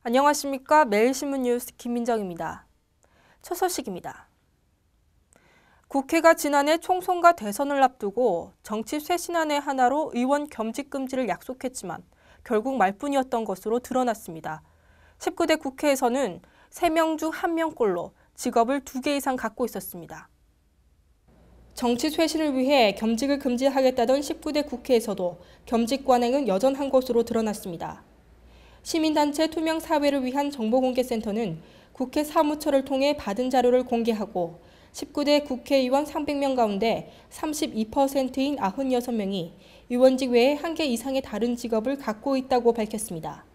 안녕하십니까. 매일신문 뉴스 김민정입니다. 첫 소식입니다. 국회가 지난해 총선과 대선을 앞두고 정치 쇄신안의 하나로 의원 겸직 금지를 약속했지만 결국 말뿐이었던 것으로 드러났습니다. 19대 국회에서는 3명 중 1명꼴로 직업을 2개 이상 갖고 있었습니다. 정치 쇄신을 위해 겸직을 금지하겠다던 19대 국회에서도 겸직 관행은 여전한 것으로 드러났습니다. 시민단체 투명사회를 위한 정보공개센터는 국회 사무처를 통해 받은 자료를 공개하고 19대 국회의원 300명 가운데 32%인 96명이 의원직 외에 1개 이상의 다른 직업을 갖고 있다고 밝혔습니다.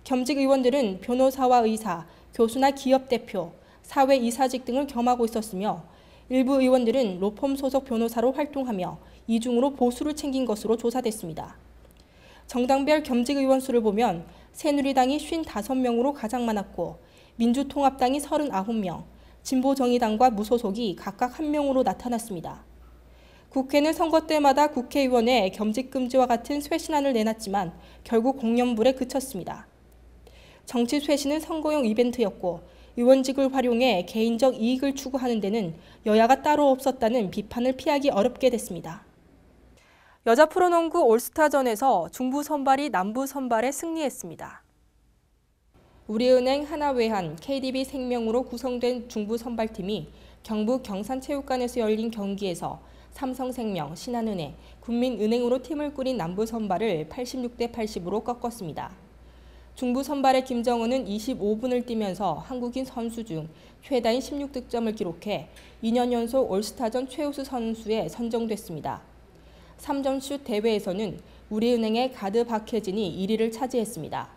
겸직 의원들은 변호사와 의사, 교수나 기업 대표, 사회 이사직 등을 겸하고 있었으며 일부 의원들은 로펌 소속 변호사로 활동하며 이중으로 보수를 챙긴 것으로 조사됐습니다. 정당별 겸직 의원 수를 보면 새누리당이 55명으로 가장 많았고 민주통합당이 39명, 진보정의당과 무소속이 각각 1명으로 나타났습니다. 국회는 선거 때마다 국회의원의 겸직 금지와 같은 쇄신안을 내놨지만 결국 공연불에 그쳤습니다. 정치 쇄신은 선거용 이벤트였고 의원직을 활용해 개인적 이익을 추구하는 데는 여야가 따로 없었다는 비판을 피하기 어렵게 됐습니다. 여자 프로농구 올스타전에서 중부 선발이 남부 선발에 승리했습니다. 우리은행, 하나외환, KDB 생명으로 구성된 중부 선발팀이 경북 경산체육관에서 열린 경기에서 삼성생명, 신한은행, 국민은행으로 팀을 꾸린 남부 선발을 86대 80으로 꺾었습니다. 중부 선발의 김정은은 25분을 뛰면서 한국인 선수 중 최다인 16득점을 기록해 2년 연속 올스타전 최우수 선수에 선정됐습니다. 3점슛 대회에서는 우리은행의 가드 박혜진이 1위를 차지했습니다.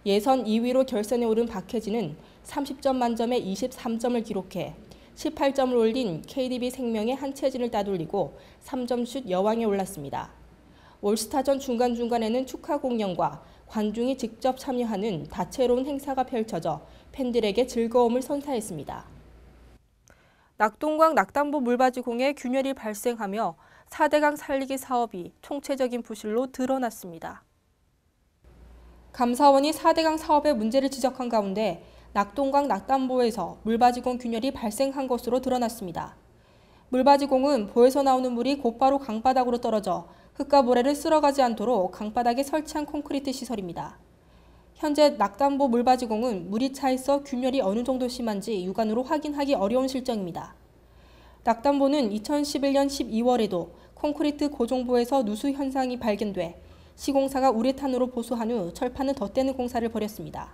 예선 2위로 결선에 오른 박혜진은 30점 만점에 23점을 기록해 18점을 올린 KDB 생명의 한채진을 따돌리고 3점슛 여왕에 올랐습니다. 올스타전 중간중간에는 축하 공연과 관중이 직접 참여하는 다채로운 행사가 펼쳐져 팬들에게 즐거움을 선사했습니다. 낙동강 낙담보 물바지공에 균열이 발생하며 4대강 살리기 사업이 총체적인 부실로 드러났습니다. 감사원이 4대강 사업의 문제를 지적한 가운데 낙동강 낙담보에서 물바지공 균열이 발생한 것으로 드러났습니다. 물바지공은 보에서 나오는 물이 곧바로 강바닥으로 떨어져 흙과 모래를 쓸어가지 않도록 강바닥에 설치한 콘크리트 시설입니다. 현재 낙담보 물바지공은 물이 차 있어 균열이 어느 정도 심한지 육안으로 확인하기 어려운 실정입니다. 낙담보는 2011년 12월에도 콘크리트 고정부에서 누수 현상이 발견돼 시공사가 우레탄으로 보수한 후 철판을 덧대는 공사를 벌였습니다.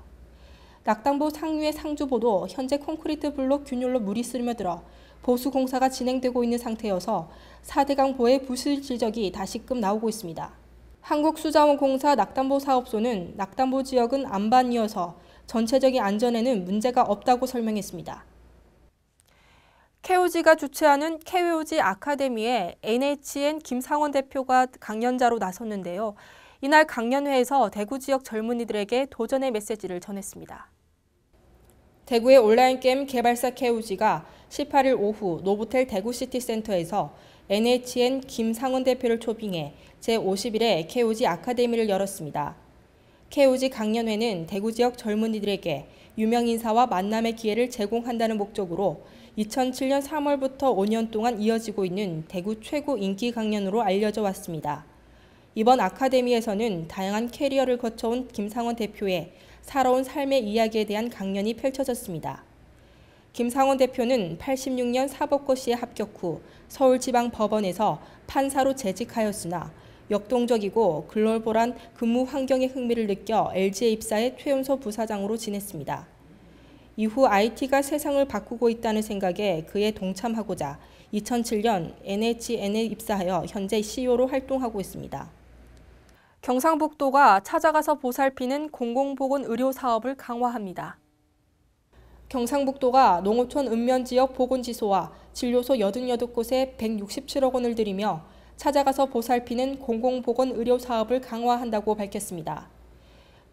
낙담보 상류의 상주보도 현재 콘크리트 블록 균열로 물이 스며들어 보수 공사가 진행되고 있는 상태여서 4대강 보의 부실 지적이 다시금 나오고 있습니다. 한국수자원공사 낙담보 사업소는 낙담보 지역은 안반이어서 전체적인 안전에는 문제가 없다고 설명했습니다. KOG가 주최하는 KOG 아카데미에 NHN 김상원 대표가 강연자로 나섰는데요. 이날 강연회에서 대구 지역 젊은이들에게 도전의 메시지를 전했습니다. 대구의 온라인 게임 개발사 KOG가 18일 오후 노보텔 대구시티센터에서 NHN 김상원 대표를 초빙해 제51회 KOG 아카데미를 열었습니다. KOG 강연회는 대구 지역 젊은이들에게 유명 인사와 만남의 기회를 제공한다는 목적으로 2007년 3월부터 5년 동안 이어지고 있는 대구 최고 인기 강연으로 알려져 왔습니다. 이번 아카데미에서는 다양한 캐리어를 거쳐온 김상원 대표의 살아온 삶의 이야기에 대한 강연이 펼쳐졌습니다. 김상원 대표는 86년 사법고시에 합격 후 서울지방법원에서 판사로 재직하였으나 역동적이고 글로벌한 근무 환경에 흥미를 느껴 LG에 입사해 최연소 부사장으로 지냈습니다. 이후 IT가 세상을 바꾸고 있다는 생각에 그에 동참하고자 2007년 NHN에 입사하여 현재 CEO로 활동하고 있습니다. 경상북도가 찾아가서 보살피는 공공보건 의료 사업을 강화합니다. 경상북도가 농어촌 읍면지역 보건지소와 진료소 88곳에 167억 원을 들이며 찾아가서 보살피는 공공보건 의료 사업을 강화한다고 밝혔습니다.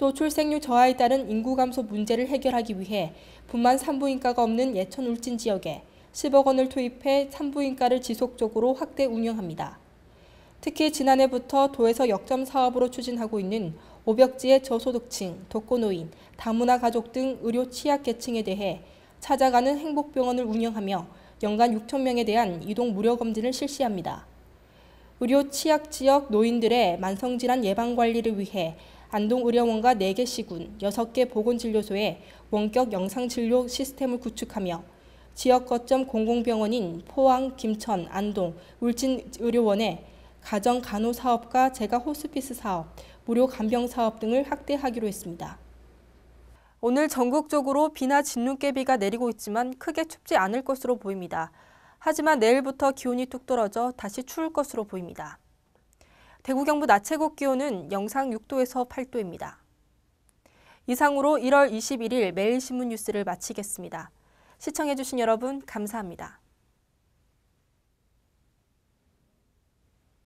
또 출생률 저하에 따른 인구 감소 문제를 해결하기 위해 분만 산부인과가 없는 예천 울진 지역에 10억 원을 투입해 산부인과를 지속적으로 확대 운영합니다. 특히 지난해부터 도에서 역점 사업으로 추진하고 있는 오벽지의 저소득층, 독거노인, 다문화 가족 등 의료 취약계층에 대해 찾아가는 행복병원을 운영하며 연간 6천 명에 대한 이동 무료 검진을 실시합니다. 의료 취약지역 노인들의 만성질환 예방관리를 위해 안동의료원과 4개 시군, 6개 보건진료소에 원격 영상진료 시스템을 구축하며 지역 거점 공공병원인 포항, 김천, 안동, 울진의료원에 가정간호사업과 재가호스피스 사업, 무료 간병사업 등을 확대하기로 했습니다. 오늘 전국적으로 비나 진눈깨비가 내리고 있지만 크게 춥지 않을 것으로 보입니다. 하지만 내일부터 기온이 뚝 떨어져 다시 추울 것으로 보입니다. 대구 경북 낮 최고 기온은 영상 6도에서 8도입니다. 이상으로 1월 21일 매일신문 뉴스를 마치겠습니다. 시청해주신 여러분 감사합니다.